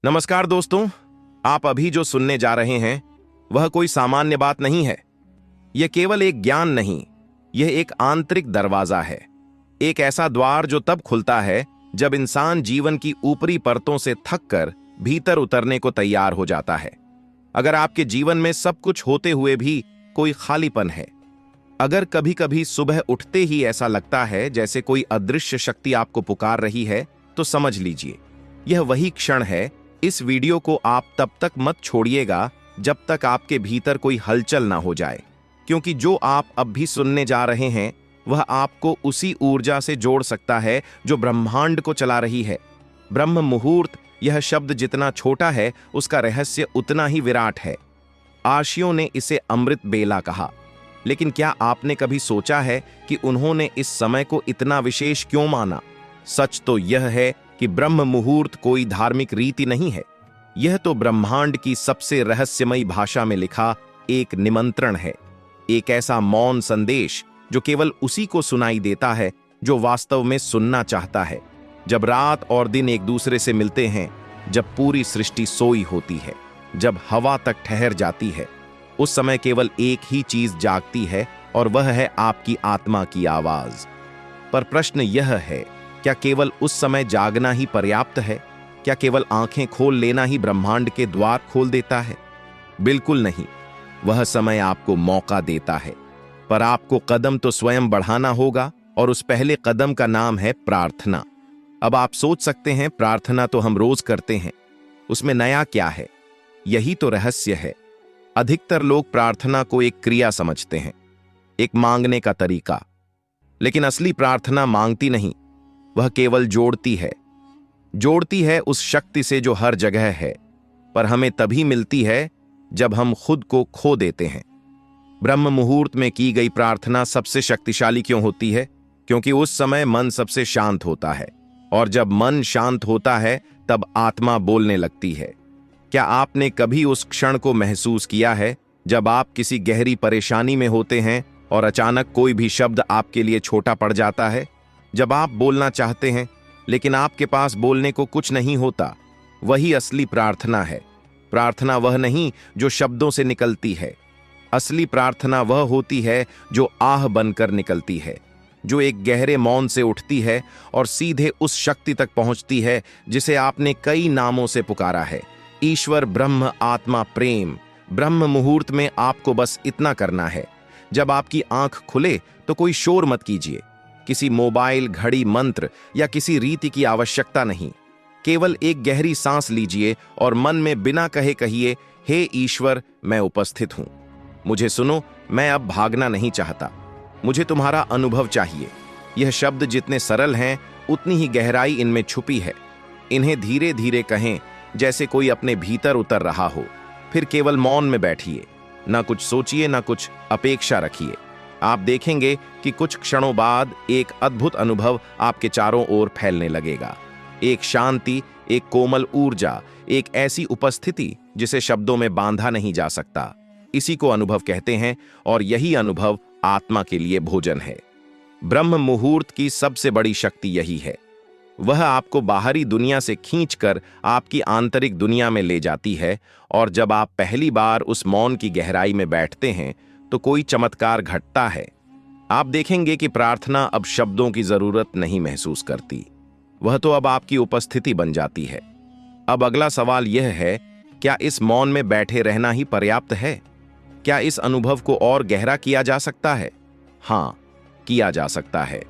नमस्कार दोस्तों। आप अभी जो सुनने जा रहे हैं वह कोई सामान्य बात नहीं है। यह केवल एक ज्ञान नहीं, यह एक आंतरिक दरवाजा है। एक ऐसा द्वार जो तब खुलता है जब इंसान जीवन की ऊपरी परतों से थककर भीतर उतरने को तैयार हो जाता है। अगर आपके जीवन में सब कुछ होते हुए भी कोई खालीपन है, अगर कभी कभी सुबह उठते ही ऐसा लगता है जैसे कोई अदृश्य शक्ति आपको पुकार रही है, तो समझ लीजिए यह वही क्षण है। इस वीडियो को आप तब तक मत छोड़िएगा जब तक आपके भीतर कोई हलचल ना हो जाए, क्योंकि जो आप अब भी सुनने जा रहे हैं वह आपको उसी ऊर्जा से जोड़ सकता है जो ब्रह्मांड को चला रही है। ब्रह्म मुहूर्त, यह शब्द जितना छोटा है उसका रहस्य उतना ही विराट है। आर्षियों ने इसे अमृत बेला कहा, लेकिन क्या आपने कभी सोचा है कि उन्होंने इस समय को इतना विशेष क्यों माना? सच तो यह है कि ब्रह्म मुहूर्त कोई धार्मिक रीति नहीं है। यह तो ब्रह्मांड की सबसे रहस्यमयी भाषा में लिखा एक निमंत्रण है, एक ऐसा मौन संदेश जो केवल उसी को सुनाई देता है जो वास्तव में सुनना चाहता है। जब रात और दिन एक दूसरे से मिलते हैं, जब पूरी सृष्टि सोई होती है, जब हवा तक ठहर जाती है, उस समय केवल एक ही चीज जागती है और वह है आपकी आत्मा की आवाज। पर प्रश्न यह है, क्या केवल उस समय जागना ही पर्याप्त है? क्या केवल आंखें खोल लेना ही ब्रह्मांड के द्वार खोल देता है? बिल्कुल नहीं। वह समय आपको मौका देता है, पर आपको कदम तो स्वयं बढ़ाना होगा, और उस पहले कदम का नाम है प्रार्थना। अब आप सोच सकते हैं, प्रार्थना तो हम रोज करते हैं, उसमें नया क्या है? यही तो रहस्य है। अधिकतर लोग प्रार्थना को एक क्रिया समझते हैं, एक मांगने का तरीका। लेकिन असली प्रार्थना मांगती नहीं, वह केवल जोड़ती है उस शक्ति से जो हर जगह है, पर हमें तभी मिलती है जब हम खुद को खो देते हैं। ब्रह्म मुहूर्त में की गई प्रार्थना सबसे शक्तिशाली क्यों होती है? क्योंकि उस समय मन सबसे शांत होता है, और जब मन शांत होता है तब आत्मा बोलने लगती है। क्या आपने कभी उस क्षण को महसूस किया है जब आप किसी गहरी परेशानी में होते हैं और अचानक कोई भी शब्द आपके लिए छोटा पड़ जाता है? जब आप बोलना चाहते हैं लेकिन आपके पास बोलने को कुछ नहीं होता, वही असली प्रार्थना है। प्रार्थना वह नहीं जो शब्दों से निकलती है, असली प्रार्थना वह होती है जो आह बनकर निकलती है, जो एक गहरे मौन से उठती है और सीधे उस शक्ति तक पहुंचती है जिसे आपने कई नामों से पुकारा है। ईश्वर, ब्रह्म, आत्मा, प्रेम। ब्रह्म मुहूर्त में आपको बस इतना करना है, जब आपकी आंख खुले तो कोई शोर मत कीजिए। किसी मोबाइल, घड़ी, मंत्र या किसी रीति की आवश्यकता नहीं। केवल एक गहरी सांस लीजिए और मन में बिना कहे कहिए, हे ईश्वर, मैं उपस्थित हूं, मुझे सुनो, मैं अब भागना नहीं चाहता, मुझे तुम्हारा अनुभव चाहिए। यह शब्द जितने सरल हैं उतनी ही गहराई इनमें छुपी है। इन्हें धीरे धीरे कहें, जैसे कोई अपने भीतर उतर रहा हो। फिर केवल मौन में बैठिए, ना कुछ सोचिए, ना कुछ अपेक्षा रखिए। आप देखेंगे कि कुछ क्षणों बाद एक अद्भुत अनुभव आपके चारों ओर फैलने लगेगा। एक शांति, एक कोमल ऊर्जा, एक ऐसी उपस्थिति जिसे शब्दों में बांधा नहीं जा सकता। इसी को अनुभव कहते हैं, और यही अनुभव आत्मा के लिए भोजन है। ब्रह्म मुहूर्त की सबसे बड़ी शक्ति यही है। वह आपको बाहरी दुनिया से खींचकर आपकी आंतरिक दुनिया में ले जाती है, और जब आप पहली बार उस मौन की गहराई में बैठते हैं तो कोई चमत्कार घटता है। आप देखेंगे कि प्रार्थना अब शब्दों की जरूरत नहीं महसूस करती, वह तो अब आपकी उपस्थिति बन जाती है। अब अगला सवाल यह है, क्या इस मौन में बैठे रहना ही पर्याप्त है? क्या इस अनुभव को और गहरा किया जा सकता है? हाँ, किया जा सकता है।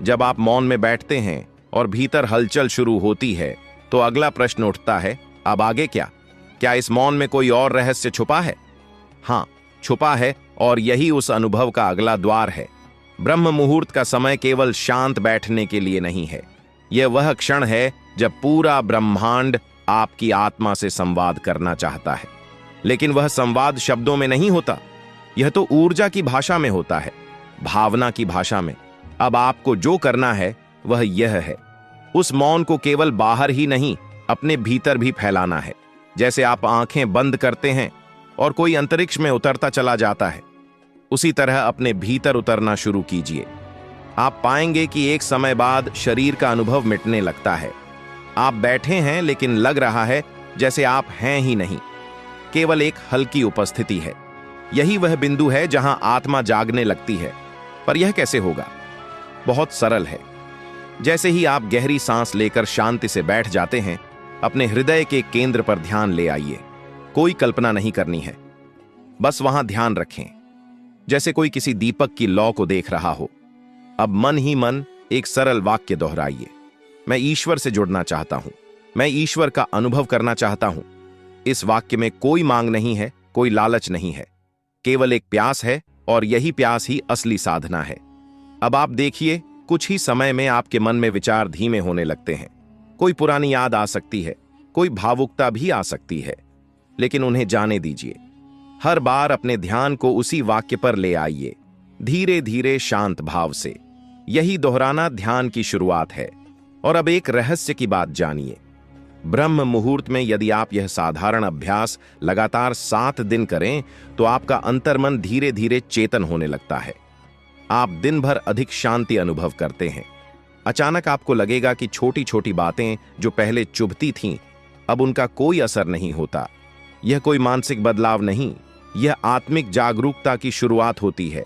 जब आप मौन में बैठते हैं और भीतर हलचल शुरू होती है, तो अगला प्रश्न उठता है, अब आगे क्या? क्या इस मौन में कोई और रहस्य छुपा है? हाँ, छुपा है, और यही उस अनुभव का अगला द्वार है। ब्रह्म मुहूर्त का समय केवल शांत बैठने के लिए नहीं है। यह वह क्षण है जब पूरा ब्रह्मांड आपकी आत्मा से संवाद करना चाहता है, लेकिन वह संवाद शब्दों में नहीं होता, यह तो ऊर्जा की भाषा में होता है, भावना की भाषा में। अब आपको जो करना है वह यह है, उस मौन को केवल बाहर ही नहीं, अपने भीतर भी फैलाना है। जैसे आप आंखें बंद करते हैं और कोई अंतरिक्ष में उतरता चला जाता है, उसी तरह अपने भीतर उतरना शुरू कीजिए। आप पाएंगे कि एक समय बाद शरीर का अनुभव मिटने लगता है। आप बैठे हैं लेकिन लग रहा है जैसे आप हैं ही नहीं, केवल एक हल्की उपस्थिति है। यही वह बिंदु है जहां आत्मा जागने लगती है। पर यह कैसे होगा? बहुत सरल है। जैसे ही आप गहरी सांस लेकर शांति से बैठ जाते हैं, अपने हृदय के केंद्र पर ध्यान ले आइए। कोई कल्पना नहीं करनी है, बस वहां ध्यान रखें, जैसे कोई किसी दीपक की लौ को देख रहा हो। अब मन ही मन एक सरल वाक्य दोहराइए, मैं ईश्वर से जुड़ना चाहता हूं, मैं ईश्वर का अनुभव करना चाहता हूं। इस वाक्य में कोई मांग नहीं है, कोई लालच नहीं है, केवल एक प्यास है, और यही प्यास ही असली साधना है। अब आप देखिए, कुछ ही समय में आपके मन में विचार धीमे होने लगते हैं। कोई पुरानी याद आ सकती है, कोई भावुकता भी आ सकती है, लेकिन उन्हें जाने दीजिए। हर बार अपने ध्यान को उसी वाक्य पर ले आइए, धीरे धीरे शांत भाव से। यही दोहराना ध्यान की शुरुआत है। और अब एक रहस्य की बात जानिए। ब्रह्म मुहूर्त में यदि आप यह साधारण अभ्यास लगातार 7 दिन करें, तो आपका अंतर्मन धीरे धीरे चेतन होने लगता है। आप दिन भर अधिक शांति अनुभव करते हैं। अचानक आपको लगेगा कि छोटी छोटी बातें जो पहले चुभती थीं, अब उनका कोई असर नहीं होता। यह कोई मानसिक बदलाव नहीं, यह आत्मिक जागरूकता की शुरुआत होती है।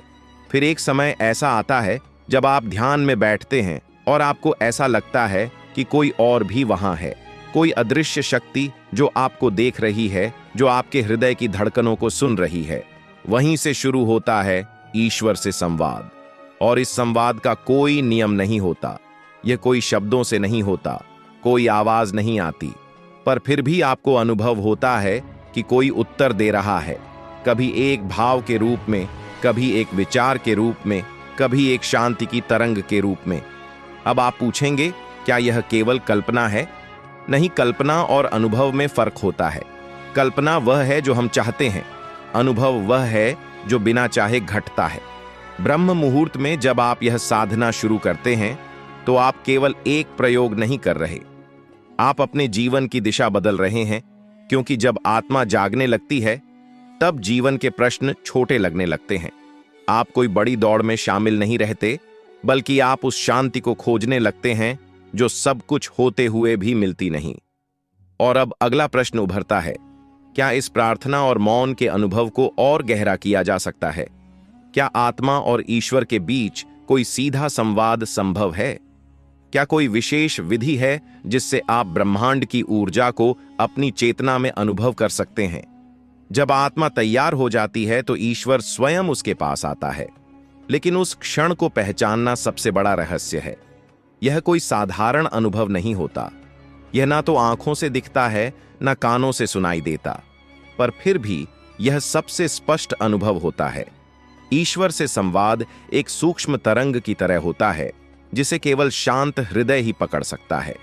फिर एक समय ऐसा आता है जब आप ध्यान में बैठते हैं और आपको ऐसा लगता है कि कोई और भी वहां है, कोई अदृश्य शक्ति जो आपको देख रही है, जो आपके हृदय की धड़कनों को सुन रही है। वहीं से शुरू होता है ईश्वर से संवाद। और इस संवाद का कोई नियम नहीं होता, यह कोई शब्दों से नहीं होता, कोई आवाज नहीं आती, पर फिर भी आपको अनुभव होता है कि कोई उत्तर दे रहा है, कभी एक भाव के रूप में, कभी एक विचार के रूप में, कभी एक शांति की तरंग के रूप में। अब आप पूछेंगे, क्या यह केवल कल्पना है? नहीं, कल्पना और अनुभव में फर्क होता है। कल्पना वह है जो हम चाहते हैं, अनुभव वह है जो बिना चाहे घटता है। ब्रह्म मुहूर्त में जब आप यह साधना शुरू करते हैं, तो आप केवल एक प्रयोग नहीं कर रहे, आप अपने जीवन की दिशा बदल रहे हैं। क्योंकि जब आत्मा जागने लगती है, तब जीवन के प्रश्न छोटे लगने लगते हैं। आप कोई बड़ी दौड़ में शामिल नहीं रहते, बल्कि आप उस शांति को खोजने लगते हैं जो सब कुछ होते हुए भी मिलती नहीं। और अब अगला प्रश्न उभरता है, क्या इस प्रार्थना और मौन के अनुभव को और गहरा किया जा सकता है? क्या आत्मा और ईश्वर के बीच कोई सीधा संवाद संभव है? क्या कोई विशेष विधि है जिससे आप ब्रह्मांड की ऊर्जा को अपनी चेतना में अनुभव कर सकते हैं? जब आत्मा तैयार हो जाती है तो ईश्वर स्वयं उसके पास आता है। लेकिन उस क्षण को पहचानना सबसे बड़ा रहस्य है। यह कोई साधारण अनुभव नहीं होता। यह ना तो आंखों से दिखता है, ना कानों से सुनाई देता, पर फिर भी यह सबसे स्पष्ट अनुभव होता है। ईश्वर से संवाद एक सूक्ष्म तरंग की तरह होता है, जिसे केवल शांत हृदय ही पकड़ सकता है।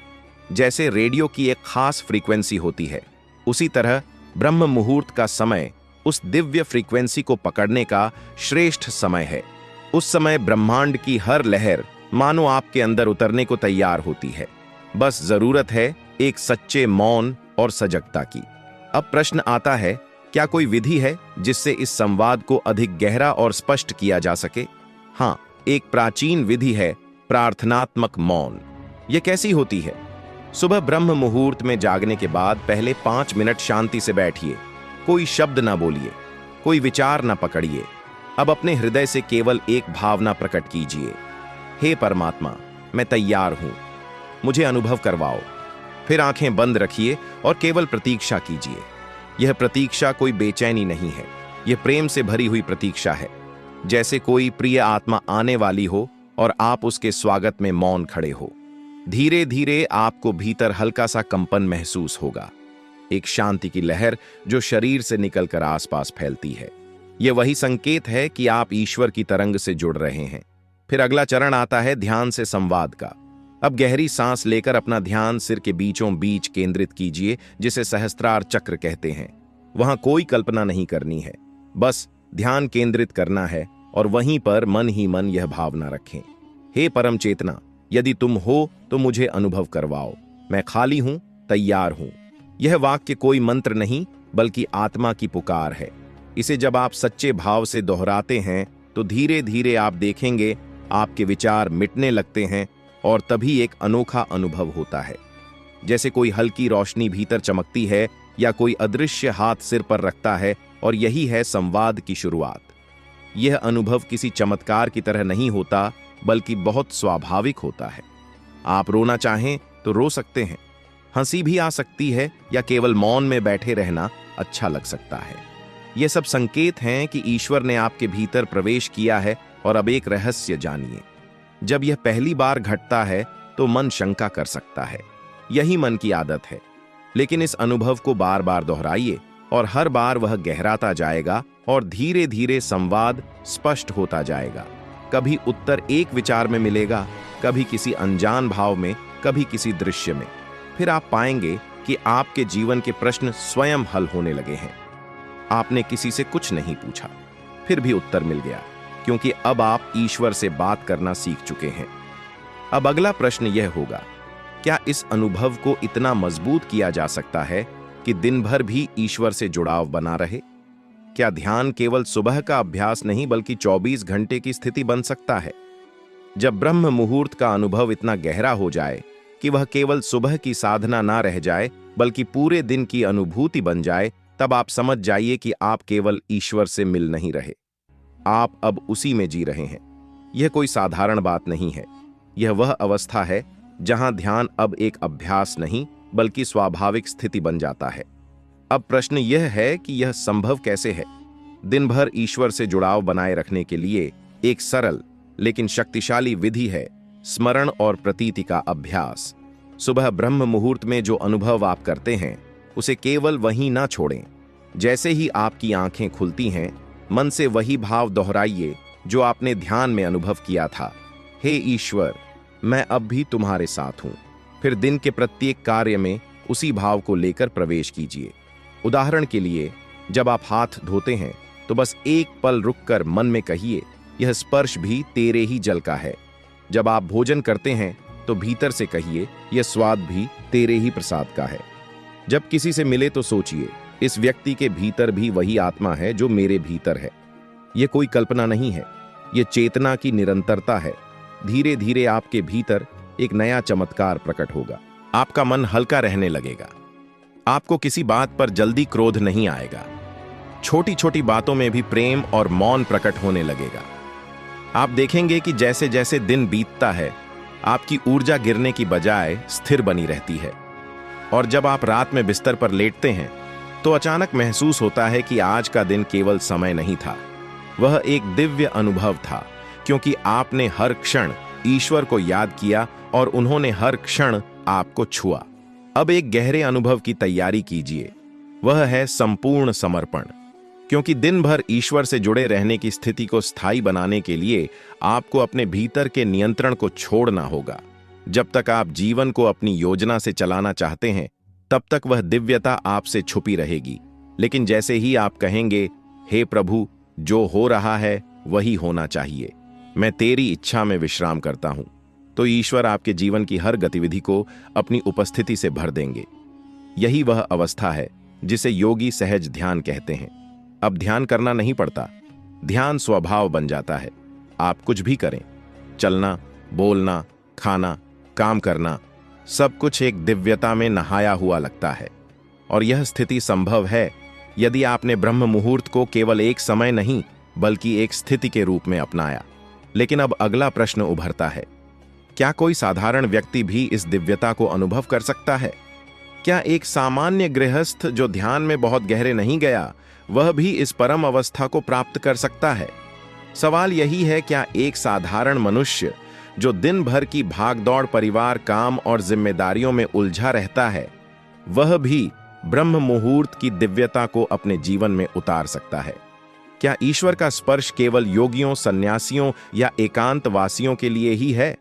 जैसे रेडियो की एक खास फ्रीक्वेंसी होती है, उसी तरह ब्रह्म मुहूर्त का समय उस दिव्य फ्रीक्वेंसी को पकड़ने का श्रेष्ठ समय है। उस समय ब्रह्मांड की हर लहर मानो आपके अंदर उतरने को तैयार होती है। बस जरूरत है एक सच्चे मौन और सजगता की। अब प्रश्न आता है, क्या कोई विधि है जिससे इस संवाद को अधिक गहरा और स्पष्ट किया जा सके? हाँ, एक प्राचीन विधि है प्रार्थनात्मक मौन। यह कैसी होती है? सुबह ब्रह्म मुहूर्त में जागने के बाद पहले 5 मिनट शांति से बैठिए। कोई शब्द ना बोलिए, कोई विचार ना पकड़िए। अब अपने हृदय से केवल एक भावना प्रकट कीजिए, हे परमात्मा, मैं तैयार हूं, मुझे अनुभव करवाओ। फिर आंखें बंद रखिए और केवल प्रतीक्षा कीजिए। यह प्रतीक्षा कोई बेचैनी नहीं है, यह प्रेम से भरी हुई प्रतीक्षा है। जैसे कोई प्रिय आत्मा आने वाली हो और आप उसके स्वागत में मौन खड़े हो। धीरे धीरे आपको भीतर हल्का सा कंपन महसूस होगा, एक शांति की लहर जो शरीर से निकलकर आसपास फैलती है। यह वही संकेत है कि आप ईश्वर की तरंग से जुड़ रहे हैं। फिर अगला चरण आता है ध्यान से संवाद का। अब गहरी सांस लेकर अपना ध्यान सिर के बीचों बीच केंद्रित कीजिए, जिसे सहस्त्रार चक्र कहते हैं। वहां कोई कल्पना नहीं करनी है, बस ध्यान केंद्रित करना है और वहीं पर मन ही मन यह भावना रखें, हे परम चेतना, यदि तुम हो तो मुझे अनुभव करवाओ, मैं खाली हूं, तैयार हूं। यह वाक्य कोई मंत्र नहीं, बल्कि आत्मा की पुकार है। इसे जब आप सच्चे भाव से दोहराते हैं तो धीरे धीरे आप देखेंगे आपके विचार मिटने लगते हैं और तभी एक अनोखा अनुभव होता है। जैसे कोई हल्की रोशनी भीतर चमकती है या कोई अदृश्य हाथ सिर पर रखता है, और यही है संवाद की शुरुआत। यह अनुभव किसी चमत्कार की तरह नहीं होता, बल्कि बहुत स्वाभाविक होता है। आप रोना चाहें तो रो सकते हैं, हंसी भी आ सकती है, या केवल मौन में बैठे रहना अच्छा लग सकता है। ये सब संकेत हैं कि ईश्वर ने आपके भीतर प्रवेश किया है। और अब एक रहस्य जानिए, जब यह पहली बार घटता है तो मन शंका कर सकता है, यही मन की आदत है। लेकिन इस अनुभव को बार बार दोहराइए और हर बार वह गहराता जाएगा और धीरे धीरे संवाद स्पष्ट होता जाएगा। कभी उत्तर एक विचार में मिलेगा, कभी किसी अनजान भाव में, कभी किसी दृश्य में। फिर आप पाएंगे कि आपके जीवन के प्रश्न स्वयं हल होने लगे हैं। आपने किसी से कुछ नहीं पूछा, फिर भी उत्तर मिल गया, क्योंकि अब आप ईश्वर से बात करना सीख चुके हैं। अब अगला प्रश्न यह होगा, क्या इस अनुभव को इतना मजबूत किया जा सकता है कि दिन भर भी ईश्वर से जुड़ाव बना रहे? क्या ध्यान केवल सुबह का अभ्यास नहीं, बल्कि 24 घंटे की स्थिति बन सकता है? जब ब्रह्म मुहूर्त का अनुभव इतना गहरा हो जाए कि वह केवल सुबह की साधना ना रह जाए, बल्कि पूरे दिन की अनुभूति बन जाए, तब आप समझ जाइए कि आप केवल ईश्वर से मिल नहीं रहे, आप अब उसी में जी रहे हैं। यह कोई साधारण बात नहीं है। यह वह अवस्था है जहां ध्यान अब एक अभ्यास नहीं, बल्कि स्वाभाविक स्थिति बन जाता है। अब प्रश्न यह है कि यह संभव कैसे है? दिन भर ईश्वर से जुड़ाव बनाए रखने के लिए एक सरल लेकिन शक्तिशाली विधि है स्मरण और प्रतीति का अभ्यास। सुबह ब्रह्म मुहूर्त में जो अनुभव आप करते हैं, उसे केवल वहीं ना छोड़ें। जैसे ही आपकी आंखें खुलती हैं, मन से वही भाव दोहराइए जो आपने ध्यान में अनुभव किया था। हे ईश्वर, मैं अब भी तुम्हारे साथ हूं। फिर दिन के प्रत्येक कार्य में उसी भाव को लेकर प्रवेश कीजिए। उदाहरण के लिए, जब आप हाथ धोते हैं तो बस एक पल रुककर मन में कहिए, यह स्पर्श भी तेरे ही जल का है। जब आप भोजन करते हैं तो भीतर से कहिए, यह स्वाद भी तेरे ही प्रसाद का है। जब किसी से मिले तो सोचिए, इस व्यक्ति के भीतर भी वही आत्मा है जो मेरे भीतर है। यह कोई कल्पना नहीं है, यह चेतना की निरंतरता है। धीरे धीरे आपके भीतर एक नया चमत्कार प्रकट होगा। आपका मन हल्का रहने लगेगा। आपको किसी बात पर जल्दी क्रोध नहीं आएगा। छोटी छोटी बातों में भी प्रेम और मौन प्रकट होने लगेगा। आप देखेंगे कि जैसे जैसे दिन बीतता है, आपकी ऊर्जा गिरने की बजाय स्थिर बनी रहती है। और जब आप रात में बिस्तर पर लेटते हैं तो अचानक महसूस होता है कि आज का दिन केवल समय नहीं था, वह एक दिव्य अनुभव था, क्योंकि आपने हर क्षण ईश्वर को याद किया और उन्होंने हर क्षण आपको छुआ। अब एक गहरे अनुभव की तैयारी कीजिए, वह है संपूर्ण समर्पण। क्योंकि दिन भर ईश्वर से जुड़े रहने की स्थिति को स्थायी बनाने के लिए आपको अपने भीतर के नियंत्रण को छोड़ना होगा। जब तक आप जीवन को अपनी योजना से चलाना चाहते हैं, तब तक वह दिव्यता आपसे छुपी रहेगी। लेकिन जैसे ही आप कहेंगे, हे प्रभु, जो हो रहा है वही होना चाहिए, मैं तेरी इच्छा में विश्राम करता हूं, तो ईश्वर आपके जीवन की हर गतिविधि को अपनी उपस्थिति से भर देंगे। यही वह अवस्था है जिसे योगी सहज ध्यान कहते हैं। अब ध्यान करना नहीं पड़ता, ध्यान स्वभाव बन जाता है। आप कुछ भी करें, चलना, बोलना, खाना, काम करना, सब कुछ एक दिव्यता में नहाया हुआ लगता है। और यह स्थिति संभव है यदि आपने ब्रह्म मुहूर्त को केवल एक समय नहीं, बल्कि एक स्थिति के रूप में अपनाया। लेकिन अब अगला प्रश्न उभरता है, क्या कोई साधारण व्यक्ति भी इस दिव्यता को अनुभव कर सकता है? क्या एक सामान्य गृहस्थ जो ध्यान में बहुत गहरे नहीं गया, वह भी इस परम अवस्था को प्राप्त कर सकता है? सवाल यही है, क्या एक साधारण मनुष्य जो दिन भर की भागदौड़, परिवार, काम और जिम्मेदारियों में उलझा रहता है, वह भी ब्रह्म मुहूर्त की दिव्यता को अपने जीवन में उतार सकता है? क्या ईश्वर का स्पर्श केवल योगियों, सन्यासियों या एकांतवासियों के लिए ही है?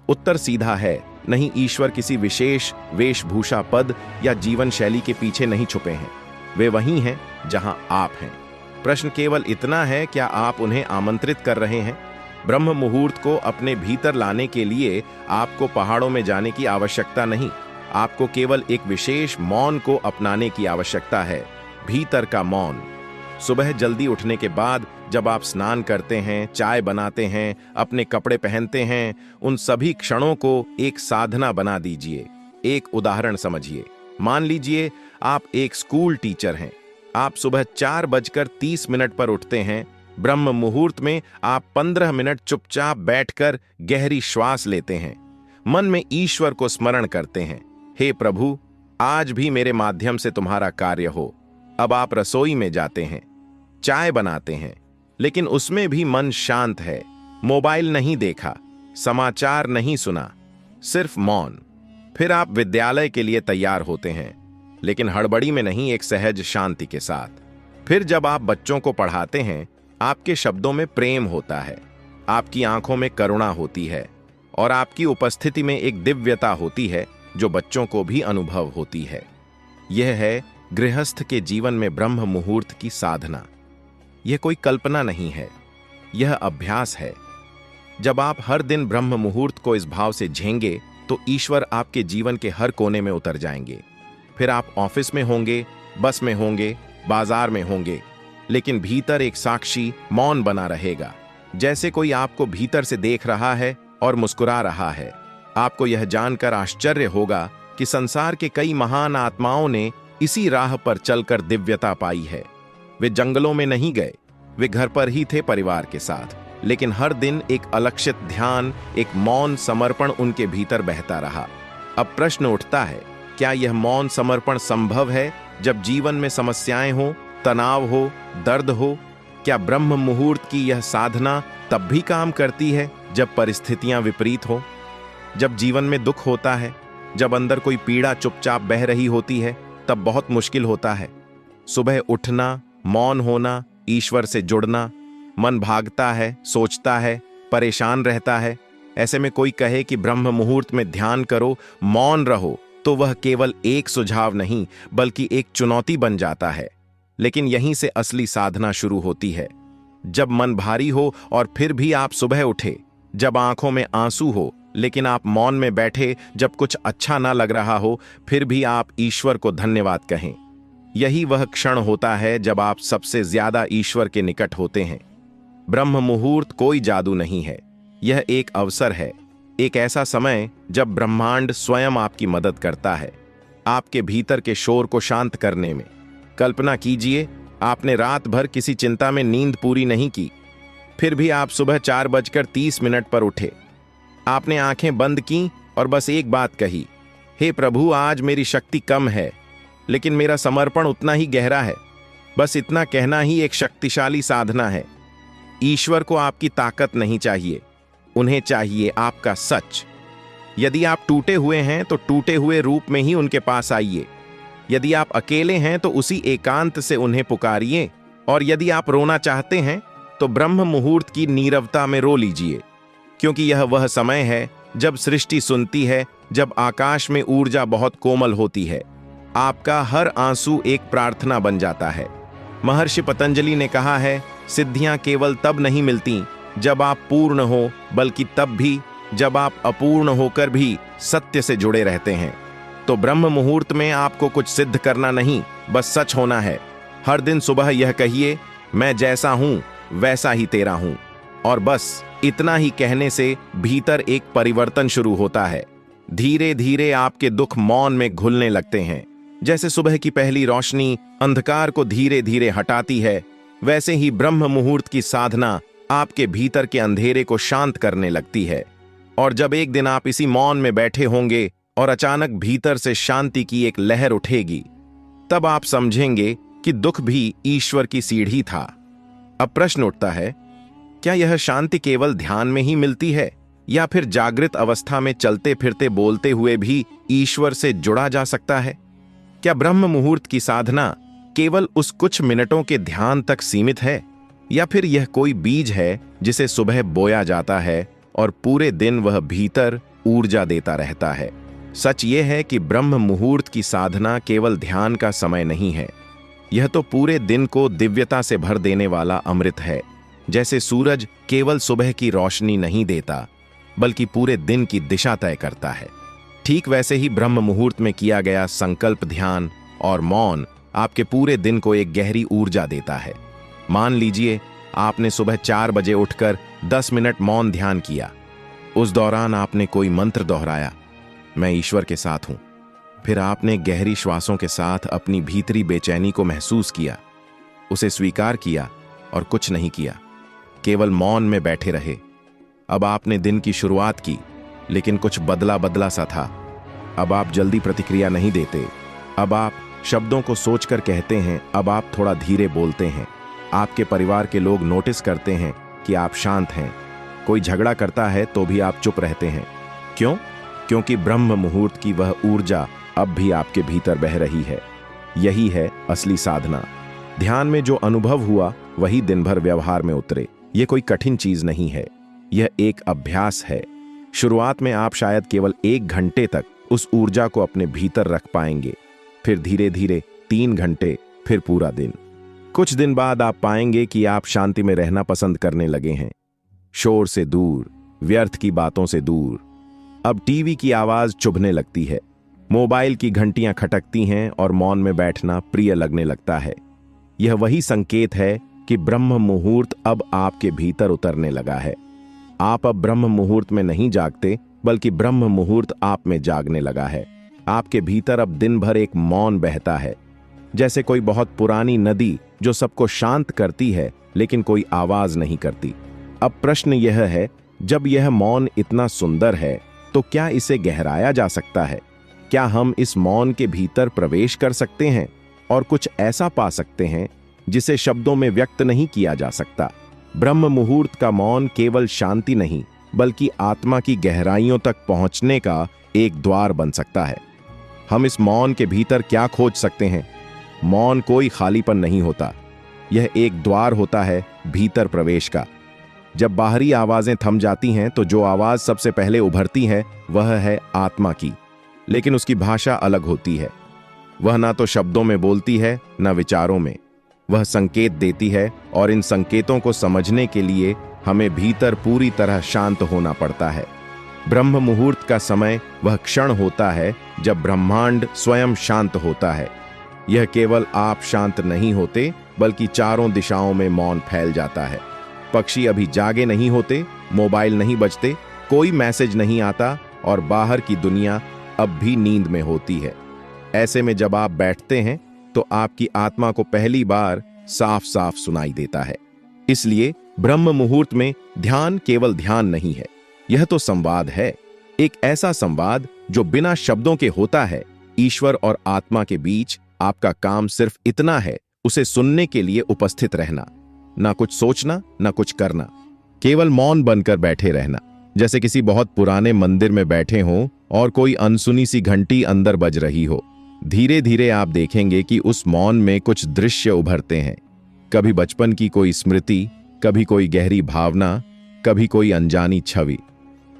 उत्तर सीधा है, नहीं। ईश्वर किसी विशेष वेशभूषा, पद या जीवन शैली के पीछे नहीं छुपे हैं। वे वही हैं जहां आप हैं। प्रश्न केवल इतना है, क्या आप उन्हें आमंत्रित कर रहे हैं? ब्रह्म मुहूर्त को अपने भीतर लाने के लिए आपको पहाड़ों में जाने की आवश्यकता नहीं, आपको केवल एक विशेष मौन को अपनाने की आवश्यकता है, भीतर का मौन। सुबह जल्दी उठने के बाद जब आप स्नान करते हैं, चाय बनाते हैं, अपने कपड़े पहनते हैं, उन सभी क्षणों को एक साधना बना दीजिए, एक उदाहरण समझिए। मान लीजिए आप एक स्कूल टीचर हैं। आप सुबह 4:30 पर उठते हैं। ब्रह्म मुहूर्त में आप 15 मिनट चुपचाप बैठकर गहरी श्वास लेते हैं। मन में ईश्वर को स्मरण करते हैं, हे प्रभु, आज भी मेरे माध्यम से तुम्हारा कार्य हो। अब आप रसोई में जाते हैं, चाय बनाते हैं, लेकिन उसमें भी मन शांत है। मोबाइल नहीं देखा, समाचार नहीं सुना, सिर्फ मौन। फिर आप विद्यालय के लिए तैयार होते हैं, लेकिन हड़बड़ी में नहीं, एक सहज शांति के साथ। फिर जब आप बच्चों को पढ़ाते हैं, आपके शब्दों में प्रेम होता है, आपकी आंखों में करुणा होती है और आपकी उपस्थिति में एक दिव्यता होती है जो बच्चों को भी अनुभव होती है। यह है गृहस्थ के जीवन में ब्रह्म मुहूर्त की साधना। यह कोई कल्पना नहीं है, यह अभ्यास है। जब आप हर दिन ब्रह्म मुहूर्त को इस भाव से झेंगे तो ईश्वर आपके जीवन के हर कोने में उतर जाएंगे। फिर आप ऑफिस में होंगे, बस में होंगे, बाजार में होंगे, लेकिन भीतर एक साक्षी मौन बना रहेगा, जैसे कोई आपको भीतर से देख रहा है और मुस्कुरा रहा है। आपको यह जानकर आश्चर्य होगा कि संसार के कई महान आत्माओं ने इसी राह पर चलकर दिव्यता पाई है। वे जंगलों में नहीं गए, वे घर पर ही थे परिवार के साथ, लेकिन हर दिन एक अलक्षित ध्यान, एक मौन समर्पण उनके भीतर बहता रहा। अब प्रश्न उठता है, क्या यह मौन समर्पण संभव है जब जीवन में समस्याएं हो, तनाव हो, दर्द हो? क्या ब्रह्म मुहूर्त की यह साधना तब भी काम करती है जब परिस्थितियां विपरीत हो, जब जीवन में दुख होता है, जब अंदर कोई पीड़ा चुपचाप बह रही होती है? तब बहुत मुश्किल होता है। सुबह उठना, मौन होना, ईश्वर से जुड़ना। मन भागता है, सोचता है, परेशान रहता है। ऐसे में कोई कहे कि ब्रह्म मुहूर्त में ध्यान करो, मौन रहो, तो वह केवल एक सुझाव नहीं बल्कि एक चुनौती बन जाता है। लेकिन यहीं से असली साधना शुरू होती है। जब मन भारी हो और फिर भी आप सुबह उठे, जब आंखों में आंसू हो लेकिन आप मौन में बैठे, जब कुछ अच्छा ना लग रहा हो फिर भी आप ईश्वर को धन्यवाद कहें। यही वह क्षण होता है जब आप सबसे ज्यादा ईश्वर के निकट होते हैं। ब्रह्म मुहूर्त कोई जादू नहीं है, यह एक अवसर है, एक ऐसा समय जब ब्रह्मांड स्वयं आपकी मदद करता है, आपके भीतर के शोर को शांत करने में। कल्पना कीजिए, आपने रात भर किसी चिंता में नींद पूरी नहीं की, फिर भी आप सुबह 4:30 पर उठे। आपने आंखें बंद की और बस एक बात कही, हे प्रभु, आज मेरी शक्ति कम है लेकिन मेरा समर्पण उतना ही गहरा है। बस इतना कहना ही एक शक्तिशाली साधना है। ईश्वर को आपकी ताकत नहीं चाहिए, उन्हें चाहिए आपका सच। यदि आप टूटे हुए हैं तो टूटे हुए रूप में ही उनके पास आइए। यदि आप अकेले हैं तो उसी एकांत से उन्हें पुकारिए, और यदि आप रोना चाहते हैं तो ब्रह्म मुहूर्त की नीरवता में रो लीजिए, क्योंकि यह वह समय है जब सृष्टि सुनती है, जब आकाश में ऊर्जा बहुत कोमल होती है। आपका हर आंसू एक प्रार्थना बन जाता है। महर्षि पतंजलि ने कहा है, सिद्धियां केवल तब नहीं मिलती जब आप पूर्ण हो, बल्कि तब भी जब आप अपूर्ण होकर भी सत्य से जुड़े रहते हैं। तो ब्रह्म मुहूर्त में आपको कुछ सिद्ध करना नहीं, बस सच होना है। हर दिन सुबह यह कहिए, मैं जैसा हूं वैसा ही तेरा हूं, और बस इतना ही कहने से भीतर एक परिवर्तन शुरू होता है। धीरे धीरे आपके दुख मौन में घुलने लगते हैं। जैसे सुबह की पहली रोशनी अंधकार को धीरे धीरे हटाती है, वैसे ही ब्रह्म मुहूर्त की साधना आपके भीतर के अंधेरे को शांत करने लगती है। और जब एक दिन आप इसी मौन में बैठे होंगे और अचानक भीतर से शांति की एक लहर उठेगी, तब आप समझेंगे कि दुख भी ईश्वर की सीढ़ी था। अब प्रश्न उठता है, क्या यह शांति केवल ध्यान में ही मिलती है, या फिर जागृत अवस्था में चलते फिरते बोलते हुए भी ईश्वर से जुड़ा जा सकता है? क्या ब्रह्म मुहूर्त की साधना केवल उस कुछ मिनटों के ध्यान तक सीमित है, या फिर यह कोई बीज है जिसे सुबह बोया जाता है और पूरे दिन वह भीतर ऊर्जा देता रहता है? सच यह है कि ब्रह्म मुहूर्त की साधना केवल ध्यान का समय नहीं है, यह तो पूरे दिन को दिव्यता से भर देने वाला अमृत है। जैसे सूरज केवल सुबह की रोशनी नहीं देता, बल्कि पूरे दिन की दिशा तय करता है, ठीक वैसे ही ब्रह्म मुहूर्त में किया गया संकल्प, ध्यान और मौन आपके पूरे दिन को एक गहरी ऊर्जा देता है। मान लीजिए आपने सुबह 4 बजे उठकर 10 मिनट मौन ध्यान किया। उस दौरान आपने कोई मंत्र दोहराया, मैं ईश्वर के साथ हूं, फिर आपने गहरी श्वासों के साथ अपनी भीतरी बेचैनी को महसूस किया, उसे स्वीकार किया और कुछ नहीं किया, केवल मौन में बैठे रहे। अब आपने दिन की शुरुआत की, लेकिन कुछ बदला बदला सा था। अब आप जल्दी प्रतिक्रिया नहीं देते, अब आप शब्दों को सोचकर कहते हैं, अब आप थोड़ा धीरे बोलते हैं। आपके परिवार के लोग नोटिस करते हैं कि आप शांत हैं। कोई झगड़ा करता है तो भी आप चुप रहते हैं। क्यों? क्योंकि ब्रह्म मुहूर्त की वह ऊर्जा अब भी आपके भीतर बह रही है। यही है असली साधना। ध्यान में जो अनुभव हुआ वही दिन भर व्यवहार में उतरे। यह कोई कठिन चीज नहीं है, यह एक अभ्यास है। शुरुआत में आप शायद केवल 1 घंटे तक उस ऊर्जा को अपने भीतर रख पाएंगे, फिर धीरे धीरे 3 घंटे, फिर पूरा दिन। कुछ दिन बाद आप पाएंगे कि आप शांति में रहना पसंद करने लगे हैं, शोर से दूर, व्यर्थ की बातों से दूर। अब टीवी की आवाज चुभने लगती है, मोबाइल की घंटियां खटकती हैं और मौन में बैठना प्रिय लगने लगता है। यह वही संकेत है कि ब्रह्म मुहूर्त अब आपके भीतर उतरने लगा है। आप अब ब्रह्म मुहूर्त में नहीं जागते, बल्कि ब्रह्म मुहूर्त आप में जागने लगा है। आपके भीतर अब दिन भर एक मौन बहता है, जैसे कोई बहुत पुरानी नदी जो सबको शांत करती है लेकिन कोई आवाज नहीं करती। अब प्रश्न यह है, जब यह मौन इतना सुंदर है तो क्या इसे गहराया जा सकता है? क्या हम इस मौन के भीतर प्रवेश कर सकते हैं और कुछ ऐसा पा सकते हैं जिसे शब्दों में व्यक्त नहीं किया जा सकता? ब्रह्म मुहूर्त का मौन केवल शांति नहीं, बल्कि आत्मा की गहराइयों तक पहुंचने का एक द्वार बन सकता है। हम इस मौन के भीतर क्या खोज सकते हैं? मौन कोई खालीपन नहीं होता, यह एक द्वार होता है भीतर प्रवेश का। जब बाहरी आवाजें थम जाती हैं तो जो आवाज सबसे पहले उभरती है वह है आत्मा की, लेकिन उसकी भाषा अलग होती है। वह ना तो शब्दों में बोलती है, ना विचारों में। वह संकेत देती है, और इन संकेतों को समझने के लिए हमें भीतर पूरी तरह शांत होना पड़ता है। ब्रह्म मुहूर्त का समय वह क्षण होता है जब ब्रह्मांड स्वयं शांत होता है। यह केवल आप शांत नहीं होते, बल्कि चारों दिशाओं में मौन फैल जाता है। पक्षी अभी जागे नहीं होते, मोबाइल नहीं बजते, कोई मैसेज नहीं आता, और बाहर की दुनिया अब भी नींद में होती है। ऐसे में जब आप बैठते हैं तो आपकी आत्मा को पहली बार साफ साफ सुनाई देता है। इसलिए ब्रह्म मुहूर्त में ध्यान केवल ध्यान नहीं है, यह तो संवाद है। एक ऐसा संवाद जो बिना शब्दों के होता है। ईश्वर और आत्मा के बीच आपका काम सिर्फ इतना है, उसे सुनने के लिए उपस्थित रहना, ना कुछ सोचना, ना कुछ करना, केवल मौन बनकर बैठे रहना, जैसे किसी बहुत पुराने मंदिर में बैठे हों और कोई अनसुनी सी घंटी अंदर बज रही हो। धीरे धीरे आप देखेंगे कि उस मौन में कुछ दृश्य उभरते हैं, कभी बचपन की कोई स्मृति, कभी कोई गहरी भावना, कभी कोई अनजानी छवि।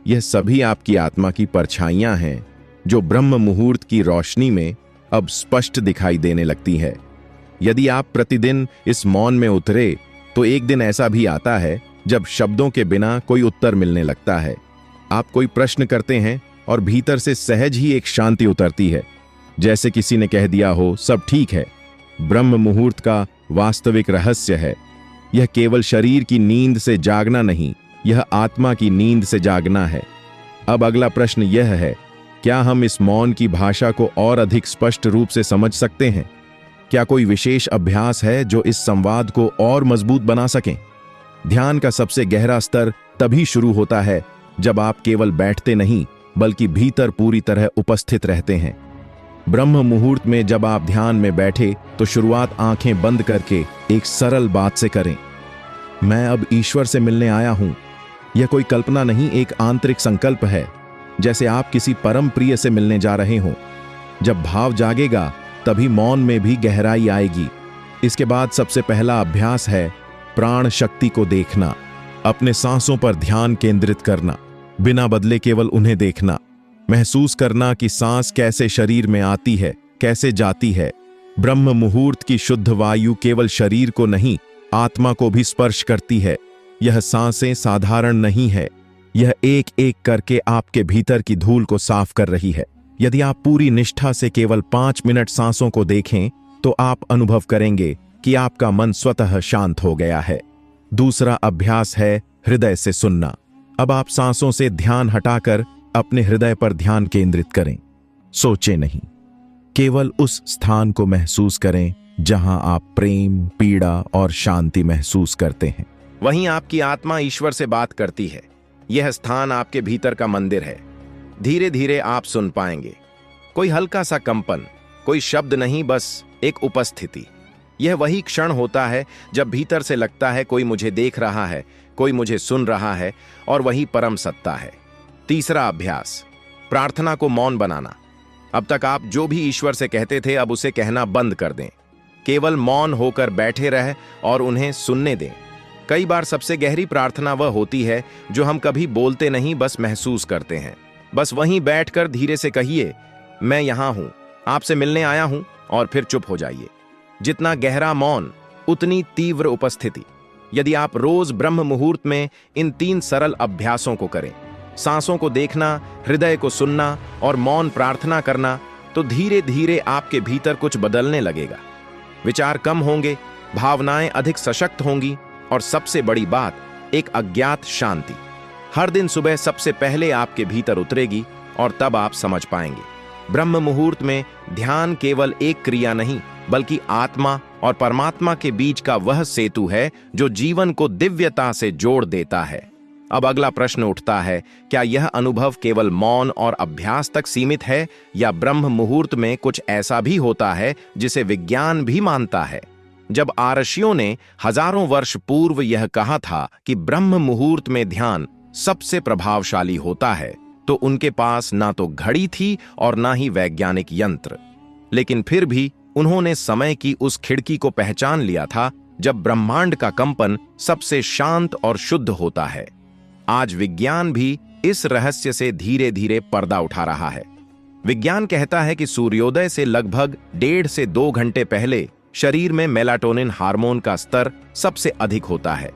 यह सभी आपकी आत्मा की परछाइयां हैं जो ब्रह्म मुहूर्त की रोशनी में अब स्पष्ट दिखाई देने लगती है। यदि आप प्रतिदिन इस मौन में उतरे तो एक दिन ऐसा भी आता है जब शब्दों के बिना कोई उत्तर मिलने लगता है। आप कोई प्रश्न करते हैं और भीतर से सहज ही एक शांति उतरती है, जैसे किसी ने कह दिया हो सब ठीक है। ब्रह्म मुहूर्त का वास्तविक रहस्य है, यह केवल शरीर की नींद से जागना नहीं, यह आत्मा की नींद से जागना है। अब अगला प्रश्न यह है, क्या हम इस मौन की भाषा को और अधिक स्पष्ट रूप से समझ सकते हैं? क्या कोई विशेष अभ्यास है जो इस संवाद को और मजबूत बना सके? ध्यान का सबसे गहरा स्तर तभी शुरू होता है जब आप केवल बैठते नहीं, बल्कि भीतर पूरी तरह उपस्थित रहते हैं। ब्रह्म मुहूर्त में जब आप ध्यान में बैठे तो शुरुआत आंखें बंद करके एक सरल बात से करें, मैं अब ईश्वर से मिलने आया हूं। यह कोई कल्पना नहीं, एक आंतरिक संकल्प है, जैसे आप किसी परम प्रिय से मिलने जा रहे हों। जब भाव जागेगा तभी मौन में भी गहराई आएगी। इसके बाद सबसे पहला अभ्यास है प्राण शक्ति को देखना, अपने सांसों पर ध्यान केंद्रित करना, बिना बदले केवल उन्हें देखना, महसूस करना कि सांस कैसे शरीर में आती है, कैसे जाती है। ब्रह्म मुहूर्त की शुद्ध वायु केवल शरीर को नहीं, आत्मा को भी स्पर्श करती है। यह सांसें साधारण नहीं है, यह एक एक करके आपके भीतर की धूल को साफ कर रही है। यदि आप पूरी निष्ठा से केवल 5 मिनट सांसों को देखें तो आप अनुभव करेंगे कि आपका मन स्वतः शांत हो गया है। दूसरा अभ्यास है हृदय से सुनना। अब आप सांसों से ध्यान हटाकर अपने हृदय पर ध्यान केंद्रित करें। सोचें नहीं, केवल उस स्थान को महसूस करें जहां आप प्रेम, पीड़ा और शांति महसूस करते हैं। वहीं आपकी आत्मा ईश्वर से बात करती है। यह स्थान आपके भीतर का मंदिर है। धीरे धीरे आप सुन पाएंगे, कोई हल्का सा कंपन, कोई शब्द नहीं, बस एक उपस्थिति। यह वही क्षण होता है जब भीतर से लगता है कोई मुझे देख रहा है, कोई मुझे सुन रहा है, और वही परम सत्ता है। तीसरा अभ्यास, प्रार्थना को मौन बनाना। अब तक आप जो भी ईश्वर से कहते थे, अब उसे कहना बंद कर दें। केवल मौन होकर बैठे रह और उन्हें सुनने दें। कई बार सबसे गहरी प्रार्थना वह होती है जो हम कभी बोलते नहीं, बस महसूस करते हैं। बस वहीं बैठकर धीरे से कहिए, मैं यहां हूं, आपसे मिलने आया हूं, और फिर चुप हो जाइए। जितना गहरा मौन, उतनी तीव्र उपस्थिति। यदि आप रोज ब्रह्म मुहूर्त में इन 3 सरल अभ्यासों को करें, सांसों को देखना, हृदय को सुनना और मौन प्रार्थना करना, तो धीरे धीरे आपके भीतर कुछ बदलने लगेगा। विचार कम होंगे, भावनाएं अधिक सशक्त होंगी, और सबसे बड़ी बात, एक अज्ञात शांति हर दिन सुबह सबसे पहले आपके भीतर उतरेगी, और तब आप समझ पाएंगे ब्रह्म मुहूर्त में ध्यान केवल एक क्रिया नहीं, बल्कि आत्मा और परमात्मा के बीच का वह सेतु है जो जीवन को दिव्यता से जोड़ देता है। अब अगला प्रश्न उठता है, क्या यह अनुभव केवल मौन और अभ्यास तक सीमित है, या ब्रह्म मुहूर्त में कुछ ऐसा भी होता है जिसे विज्ञान भी मानता है? जब आर्षियों ने हजारों वर्ष पूर्व यह कहा था कि ब्रह्म मुहूर्त में ध्यान सबसे प्रभावशाली होता है, तो उनके पास ना तो घड़ी थी और ना ही वैज्ञानिक यंत्र। लेकिन फिर भी उन्होंने समय की उस खिड़की को पहचान लिया था जब ब्रह्मांड का कंपन सबसे शांत और शुद्ध होता है। आज विज्ञान भी इस रहस्य से धीरे धीरे पर्दा उठा रहा है। विज्ञान कहता है कि सूर्योदय से लगभग 1.5 से 2 घंटे पहले शरीर में मेलाटोनिन हार्मोन का स्तर सबसे अधिक होता है।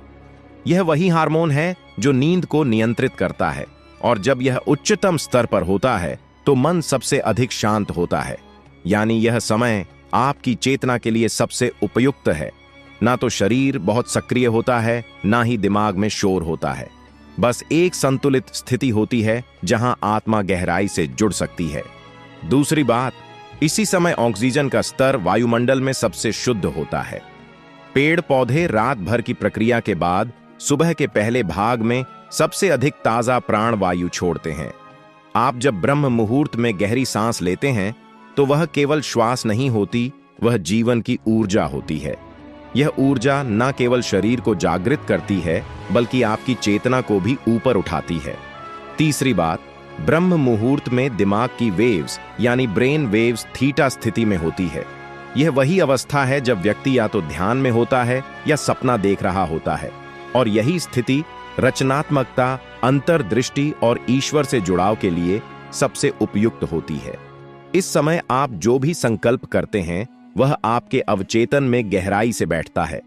यह वही हार्मोन है जो नींद को नियंत्रित करता है, और जब यह उच्चतम स्तर पर होता है तो मन सबसे अधिक शांत होता है। यानी यह समय आपकी चेतना के लिए सबसे उपयुक्त है। ना तो शरीर बहुत सक्रिय होता है, ना ही दिमाग में शोर होता है। बस एक संतुलित स्थिति होती है जहां आत्मा गहराई से जुड़ सकती है। दूसरी बात, इसी समय ऑक्सीजन का स्तर वायुमंडल में सबसे शुद्ध होता है। पेड़ पौधे रात भर की प्रक्रिया के बाद सुबह के पहले भाग में सबसे अधिक ताजा प्राण वायु छोड़ते हैं। आप जब ब्रह्म मुहूर्त में गहरी सांस लेते हैं तो वह केवल श्वास नहीं होती, वह जीवन की ऊर्जा होती है। यह ऊर्जा न केवल शरीर को जागृत करती है, बल्कि आपकी चेतना को भी ऊपर उठाती है। तीसरी बात, ब्रह्म मुहूर्त में दिमाग की वेव्स यानी ब्रेन वेव्स थीटा स्थिति में होती है। यह वही अवस्था है जब व्यक्ति या तो ध्यान में होता है या सपना देख रहा होता है, और यही स्थिति रचनात्मकता, अंतर्दृष्टि और ईश्वर से जुड़ाव के लिए सबसे उपयुक्त होती है। इस समय आप जो भी संकल्प करते हैं वह आपके अवचेतन में गहराई से बैठता है।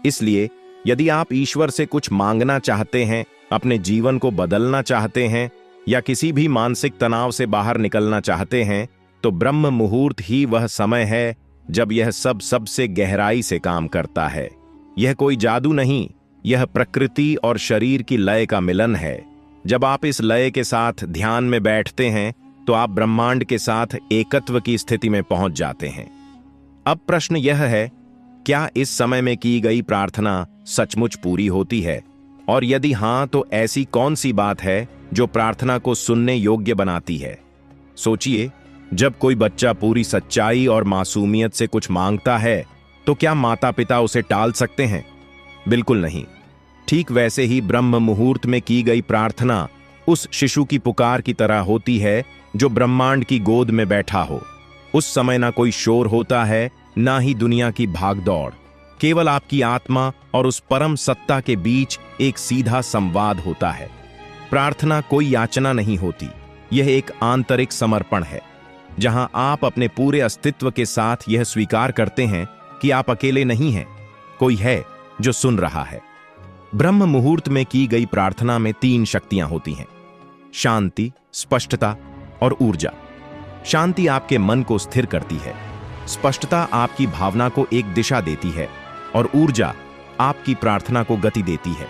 इसलिए यदि आप ईश्वर से कुछ मांगना चाहते हैं, अपने जीवन को बदलना चाहते हैं, या किसी भी मानसिक तनाव से बाहर निकलना चाहते हैं, तो ब्रह्म मुहूर्त ही वह समय है जब यह सब सबसे गहराई से काम करता है। यह कोई जादू नहीं, यह प्रकृति और शरीर की लय का मिलन है। जब आप इस लय के साथ ध्यान में बैठते हैं तो आप ब्रह्मांड के साथ एकत्व की स्थिति में पहुंच जाते हैं। अब प्रश्न यह है, क्या इस समय में की गई प्रार्थना सचमुच पूरी होती है? और यदि हां, तो ऐसी कौन सी बात है जो प्रार्थना को सुनने योग्य बनाती है? सोचिए, जब कोई बच्चा पूरी सच्चाई और मासूमियत से कुछ मांगता है तो क्या माता पिता उसे टाल सकते हैं? बिल्कुल नहीं। ठीक वैसे ही ब्रह्म मुहूर्त में की गई प्रार्थना उस शिशु की पुकार की तरह होती है जो ब्रह्मांड की गोद में बैठा हो। उस समय ना कोई शोर होता है, ना ही दुनिया की भागदौड़। केवल आपकी आत्मा और उस परम सत्ता के बीच एक सीधा संवाद होता है। प्रार्थना कोई याचना नहीं होती, यह एक आंतरिक समर्पण है, जहां आप अपने पूरे अस्तित्व के साथ यह स्वीकार करते हैं कि आप अकेले नहीं हैं, कोई है जो सुन रहा है। ब्रह्म मुहूर्त में की गई प्रार्थना में 3 शक्तियां होती हैं: शांति, स्पष्टता और ऊर्जा। शांति आपके मन को स्थिर करती है, स्पष्टता आपकी भावना को एक दिशा देती है, और ऊर्जा आपकी प्रार्थना को गति देती है।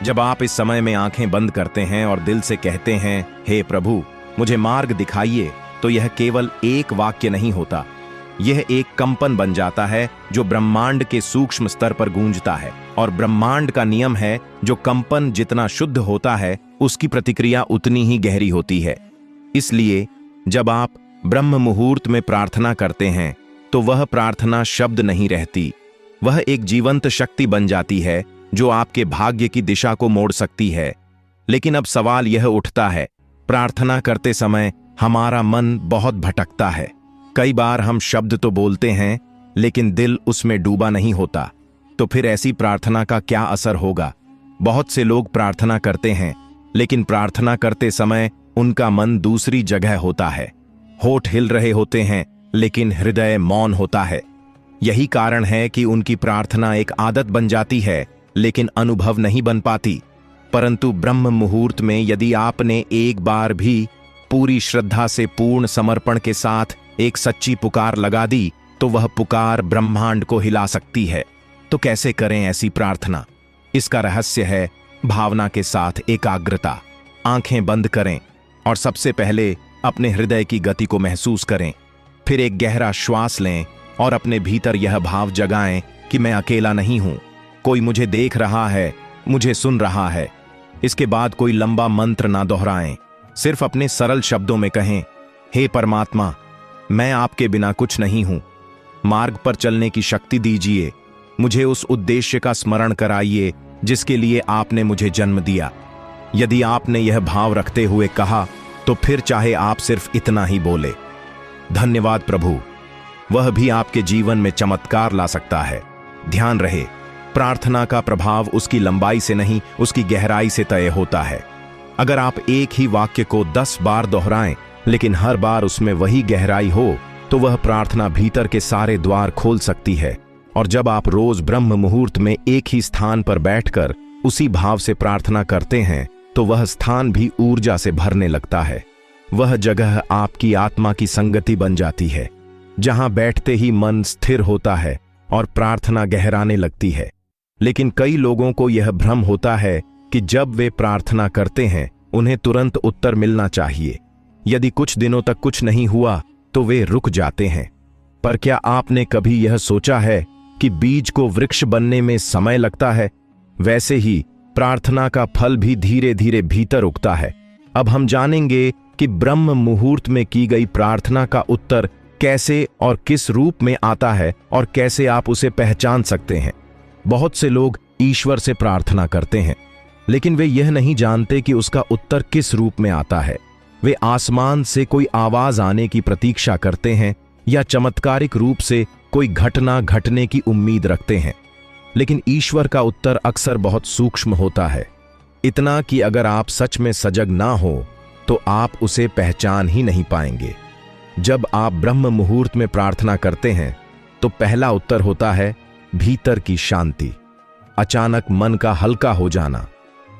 जब आप इस समय में आंखें बंद करते हैं और दिल से कहते हैं, हे प्रभु, मुझे मार्ग दिखाइए, तो यह केवल एक वाक्य नहीं होता, यह एक कंपन बन जाता है जो ब्रह्मांड के सूक्ष्म स्तर पर गूंजता है। और ब्रह्मांड का नियम है, जो कंपन जितना शुद्ध होता है उसकी प्रतिक्रिया उतनी ही गहरी होती है। इसलिए जब आप ब्रह्म मुहूर्त में प्रार्थना करते हैं तो वह प्रार्थना शब्द नहीं रहती, वह एक जीवंत शक्ति बन जाती है जो आपके भाग्य की दिशा को मोड़ सकती है। लेकिन अब सवाल यह उठता है, प्रार्थना करते समय हमारा मन बहुत भटकता है। कई बार हम शब्द तो बोलते हैं लेकिन दिल उसमें डूबा नहीं होता। तो फिर ऐसी प्रार्थना का क्या असर होगा? बहुत से लोग प्रार्थना करते हैं लेकिन प्रार्थना करते समय उनका मन दूसरी जगह होता है। होठ हिल रहे होते हैं लेकिन हृदय मौन होता है। यही कारण है कि उनकी प्रार्थना एक आदत बन जाती है लेकिन अनुभव नहीं बन पाती। परंतु ब्रह्म मुहूर्त में यदि आपने एक बार भी पूरी श्रद्धा से पूर्ण समर्पण के साथ एक सच्ची पुकार लगा दी तो वह पुकार ब्रह्मांड को हिला सकती है। तो कैसे करें ऐसी प्रार्थना? इसका रहस्य है भावना के साथ एकाग्रता। आंखें बंद करें और सबसे पहले अपने हृदय की गति को महसूस करें। फिर एक गहरा श्वास लें और अपने भीतर यह भाव जगाएं कि मैं अकेला नहीं हूं, कोई मुझे देख रहा है, मुझे सुन रहा है। इसके बाद कोई लंबा मंत्र ना दोहराएं, सिर्फ अपने सरल शब्दों में कहें, हे परमात्मा, मैं आपके बिना कुछ नहीं हूं, मार्ग पर चलने की शक्ति दीजिए, मुझे उस उद्देश्य का स्मरण कराइए जिसके लिए आपने मुझे जन्म दिया। यदि आपने यह भाव रखते हुए कहा तो फिर चाहे आप सिर्फ इतना ही बोले, धन्यवाद प्रभु, वह भी आपके जीवन में चमत्कार ला सकता है। ध्यान रहे, प्रार्थना का प्रभाव उसकी लंबाई से नहीं, उसकी गहराई से तय होता है। अगर आप एक ही वाक्य को 10 बार दोहराएं लेकिन हर बार उसमें वही गहराई हो तो वह प्रार्थना भीतर के सारे द्वार खोल सकती है। और जब आप रोज ब्रह्म मुहूर्त में एक ही स्थान पर बैठकर उसी भाव से प्रार्थना करते हैं तो वह स्थान भी ऊर्जा से भरने लगता है। वह जगह आपकी आत्मा की संगति बन जाती है, जहां बैठते ही मन स्थिर होता है और प्रार्थना गहराने लगती है। लेकिन कई लोगों को यह भ्रम होता है कि जब वे प्रार्थना करते हैं उन्हें तुरंत उत्तर मिलना चाहिए। यदि कुछ दिनों तक कुछ नहीं हुआ तो वे रुक जाते हैं। पर क्या आपने कभी यह सोचा है कि बीज को वृक्ष बनने में समय लगता है? वैसे ही प्रार्थना का फल भी धीरे धीरे भीतर उगता है। अब हम जानेंगे कि ब्रह्म मुहूर्त में की गई प्रार्थना का उत्तर कैसे और किस रूप में आता है और कैसे आप उसे पहचान सकते हैं। बहुत से लोग ईश्वर से प्रार्थना करते हैं लेकिन वे यह नहीं जानते कि उसका उत्तर किस रूप में आता है। वे आसमान से कोई आवाज आने की प्रतीक्षा करते हैं या चमत्कारिक रूप से कोई घटना घटने की उम्मीद रखते हैं। लेकिन ईश्वर का उत्तर अक्सर बहुत सूक्ष्म होता है, इतना कि अगर आप सच में सजग ना हो तो आप उसे पहचान ही नहीं पाएंगे। जब आप ब्रह्म मुहूर्त में प्रार्थना करते हैं तो पहला उत्तर होता है भीतर की शांति। अचानक मन का हल्का हो जाना,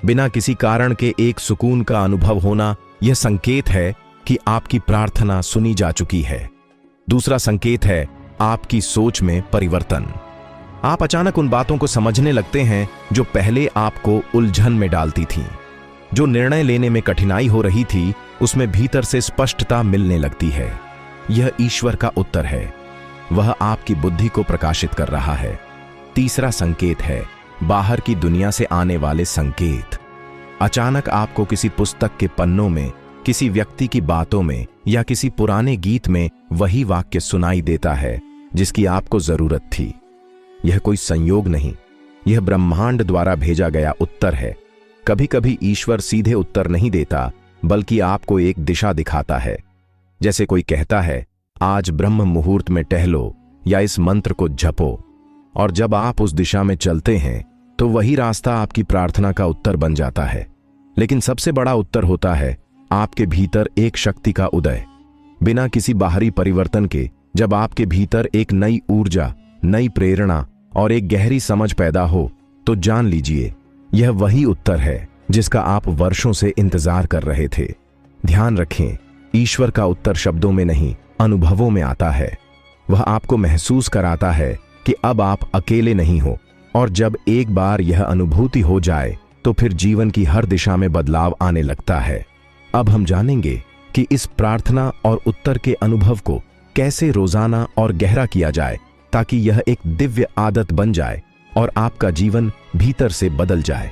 बिना किसी कारण के एक सुकून का अनुभव होना, यह संकेत है कि आपकी प्रार्थना सुनी जा चुकी है। दूसरा संकेत है आपकी सोच में परिवर्तन। आप अचानक उन बातों को समझने लगते हैं जो पहले आपको उलझन में डालती थीं। जो निर्णय लेने में कठिनाई हो रही थी उसमें भीतर से स्पष्टता मिलने लगती है। यह ईश्वर का उत्तर है, वह आपकी बुद्धि को प्रकाशित कर रहा है। तीसरा संकेत है बाहर की दुनिया से आने वाले संकेत। अचानक आपको किसी पुस्तक के पन्नों में, किसी व्यक्ति की बातों में या किसी पुराने गीत में वही वाक्य सुनाई देता है जिसकी आपको जरूरत थी। यह कोई संयोग नहीं, यह ब्रह्मांड द्वारा भेजा गया उत्तर है। कभी कभी ईश्वर सीधे उत्तर नहीं देता बल्कि आपको एक दिशा दिखाता है। जैसे कोई कहता है आज ब्रह्म मुहूर्त में टहलो या इस मंत्र को जपो, और जब आप उस दिशा में चलते हैं तो वही रास्ता आपकी प्रार्थना का उत्तर बन जाता है। लेकिन सबसे बड़ा उत्तर होता है आपके भीतर एक शक्ति का उदय। बिना किसी बाहरी परिवर्तन के जब आपके भीतर एक नई ऊर्जा, नई प्रेरणा और एक गहरी समझ पैदा हो तो जान लीजिए यह वही उत्तर है जिसका आप वर्षों से इंतजार कर रहे थे। ध्यान रखें, ईश्वर का उत्तर शब्दों में नहीं, अनुभवों में आता है। वह आपको महसूस कराता है कि अब आप अकेले नहीं हो, और जब एक बार यह अनुभूति हो जाए तो फिर जीवन की हर दिशा में बदलाव आने लगता है। अब हम जानेंगे कि इस प्रार्थना और उत्तर के अनुभव को कैसे रोजाना और गहरा किया जाए, ताकि यह एक दिव्य आदत बन जाए और आपका जीवन भीतर से बदल जाए।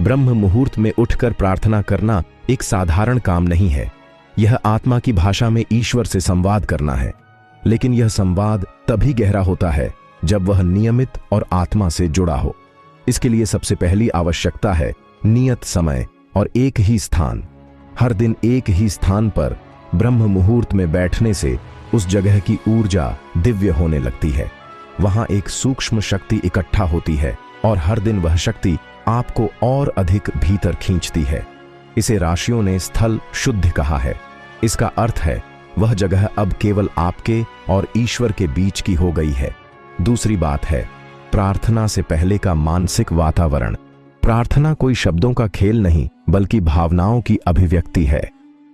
ब्रह्म मुहूर्त में उठकर प्रार्थना करना एक साधारण काम नहीं है। यह आत्मा की भाषा में ईश्वर से संवाद करना है। लेकिन यह संवाद तभी गहरा होता है जब वह नियमित और आत्मा से जुड़ा हो। इसके लिए सबसे पहली आवश्यकता है नियत समय और एक ही स्थान। हर दिन एक ही स्थान पर ब्रह्म मुहूर्त में बैठने से उस जगह की ऊर्जा दिव्य होने लगती है। वहां एक सूक्ष्म शक्ति इकट्ठा होती है और हर दिन वह शक्ति आपको और अधिक भीतर खींचती है। इसे राशियों ने स्थल शुद्ध कहा है। इसका अर्थ है वह जगह अब केवल आपके और ईश्वर के बीच की हो गई है। दूसरी बात है प्रार्थना से पहले का मानसिक वातावरण। प्रार्थना कोई शब्दों का खेल नहीं, बल्कि भावनाओं की अभिव्यक्ति है।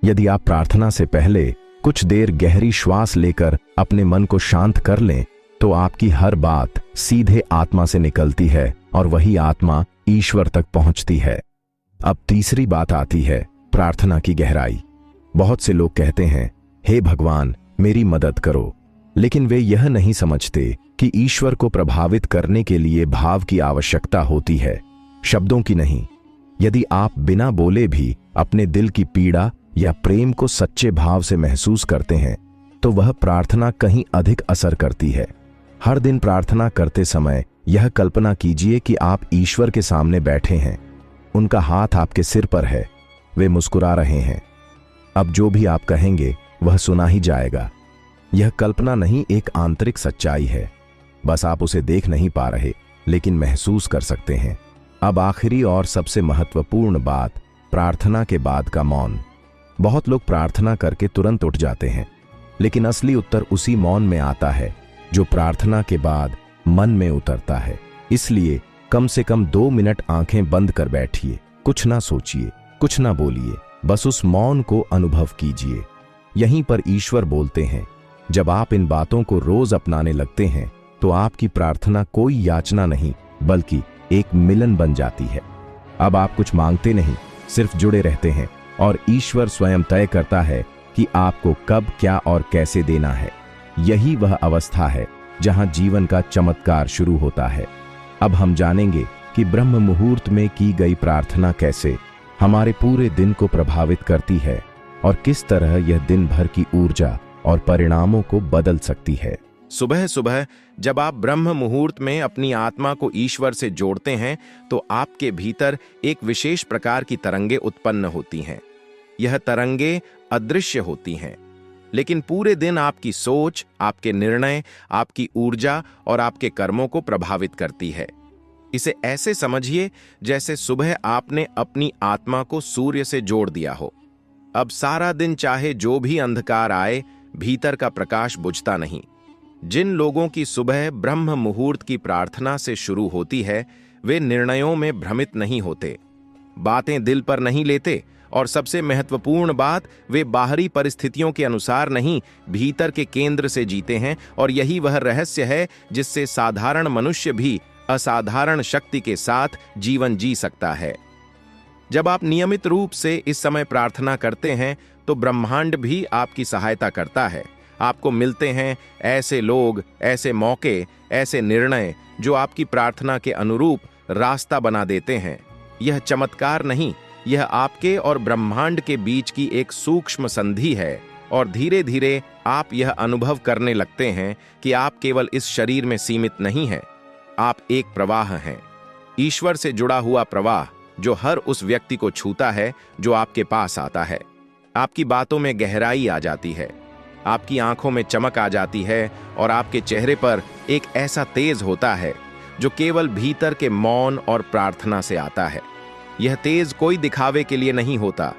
यदि आप प्रार्थना से पहले कुछ देर गहरी श्वास लेकर अपने मन को शांत कर लें, तो आपकी हर बात सीधे आत्मा से निकलती है और वही आत्मा ईश्वर तक पहुंचती है। अब तीसरी बात आती है प्रार्थना की गहराई। बहुत से लोग कहते हैं, हे भगवान मेरी मदद करो, लेकिन वे यह नहीं समझते कि ईश्वर को प्रभावित करने के लिए भाव की आवश्यकता होती है, शब्दों की नहीं। यदि आप बिना बोले भी अपने दिल की पीड़ा या प्रेम को सच्चे भाव से महसूस करते हैं, तो वह प्रार्थना कहीं अधिक असर करती है। हर दिन प्रार्थना करते समय यह कल्पना कीजिए कि आप ईश्वर के सामने बैठे हैं। उनका हाथ आपके सिर पर है, वे मुस्कुरा रहे हैं। अब जो भी आप कहेंगे वह सुना ही जाएगा। यह कल्पना नहीं, एक आंतरिक सच्चाई है। बस आप उसे देख नहीं पा रहे, लेकिन महसूस कर सकते हैं। अब आखिरी और सबसे महत्वपूर्ण बात, प्रार्थना के बाद का मौन। बहुत लोग प्रार्थना करके तुरंत उठ जाते हैं, लेकिन असली उत्तर उसी मौन में आता है जो प्रार्थना के बाद मन में उतरता है। इसलिए कम से कम 2 मिनट आंखें बंद कर बैठिए। कुछ ना सोचिए, कुछ ना बोलिए, बस उस मौन को अनुभव कीजिए। यहीं पर ईश्वर बोलते हैं। जब आप इन बातों को रोज अपनाने लगते हैं, तो आपकी प्रार्थना कोई याचना नहीं, बल्कि एक मिलन बन जाती है। अब आप कुछ मांगते नहीं, सिर्फ जुड़े रहते हैं और ईश्वर स्वयं तय करता है कि आपको कब, क्या और कैसे देना है। यही वह अवस्था है जहां जीवन का चमत्कार शुरू होता है। अब हम जानेंगे कि ब्रह्म मुहूर्त में की गई प्रार्थना कैसे हमारे पूरे दिन को प्रभावित करती है और किस तरह यह दिन भर की ऊर्जा और परिणामों को बदल सकती है। सुबह सुबह जब आप ब्रह्म मुहूर्त में अपनी आत्मा को ईश्वर से जोड़ते हैं, तो आपके भीतर एक विशेष प्रकार की तरंगें उत्पन्न होती हैं। यह तरंगें अदृश्य होती हैं, लेकिन पूरे दिन आपकी सोच, आपके निर्णय, आपकी ऊर्जा और आपके कर्मों को प्रभावित करती है। इसे ऐसे समझिए जैसे सुबह आपने अपनी आत्मा को सूर्य से जोड़ दिया हो। अब सारा दिन चाहे जो भी अंधकार आए, भीतर का प्रकाश बुझता नहीं। जिन लोगों की सुबह ब्रह्म मुहूर्त की प्रार्थना से शुरू होती है, वे निर्णयों में भ्रमित नहीं होते, बातें दिल पर नहीं लेते, और सबसे महत्वपूर्ण बात, वे बाहरी परिस्थितियों के अनुसार नहीं, भीतर के केंद्र से जीते हैं। और यही वह रहस्य है जिससे साधारण मनुष्य भी असाधारण शक्ति के साथ जीवन जी सकता है। जब आप नियमित रूप से इस समय प्रार्थना करते हैं, तो ब्रह्मांड भी आपकी सहायता करता है। आपको मिलते हैं ऐसे लोग, ऐसे मौके, ऐसे निर्णय जो आपकी प्रार्थना के अनुरूप रास्ता बना देते हैं। यह चमत्कार नहीं, यह आपके और ब्रह्मांड के बीच की एक सूक्ष्म संधि है। और धीरे धीरे आप यह अनुभव करने लगते हैं कि आप केवल इस शरीर में सीमित नहीं हैं, आप एक प्रवाह हैं, ईश्वर से जुड़ा हुआ प्रवाह, जो हर उस व्यक्ति को छूता है जो आपके पास आता है। आपकी बातों में गहराई आ जाती है, आपकी आंखों में चमक आ जाती है, और आपके चेहरे पर एक ऐसा तेज होता है जो केवल भीतर के मौन और प्रार्थना से आता है। यह तेज कोई दिखावे के लिए नहीं होता,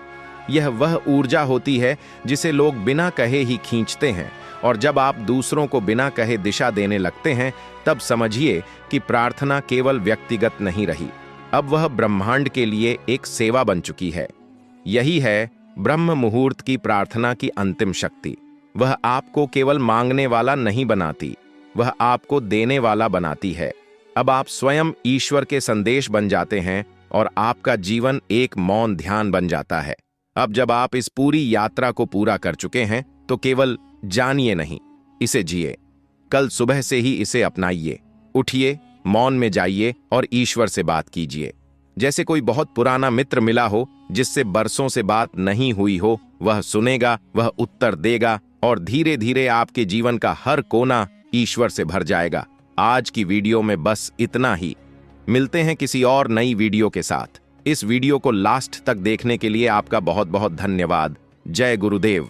यह वह ऊर्जा होती है जिसे लोग बिना कहे ही खींचते हैं। और जब आप दूसरों को बिना कहे दिशा देने लगते हैं, तब समझिए कि प्रार्थना केवल व्यक्तिगत नहीं रही, अब वह ब्रह्मांड के लिए एक सेवा बन चुकी है। यही है ब्रह्म मुहूर्त की प्रार्थना की अंतिम शक्ति। वह आपको केवल मांगने वाला नहीं बनाती, वह आपको देने वाला बनाती है। अब आप स्वयं ईश्वर के संदेश बन जाते हैं और आपका जीवन एक मौन ध्यान बन जाता है। अब जब आप इस पूरी यात्रा को पूरा कर चुके हैं तो केवल जानिए नहीं, इसे जिए। कल सुबह से ही इसे अपनाइए। उठिए, मौन में जाइए और ईश्वर से बात कीजिए। जैसे कोई बहुत पुराना मित्र मिला हो जिससे बरसों से बात नहीं हुई हो। वह सुनेगा, वह उत्तर देगा और धीरे धीरे आपके जीवन का हर कोना ईश्वर से भर जाएगा। आज की वीडियो में बस इतना ही। मिलते हैं किसी और नई वीडियो के साथ। इस वीडियो को लास्ट तक देखने के लिए आपका बहुत बहुत धन्यवाद। जय गुरुदेव।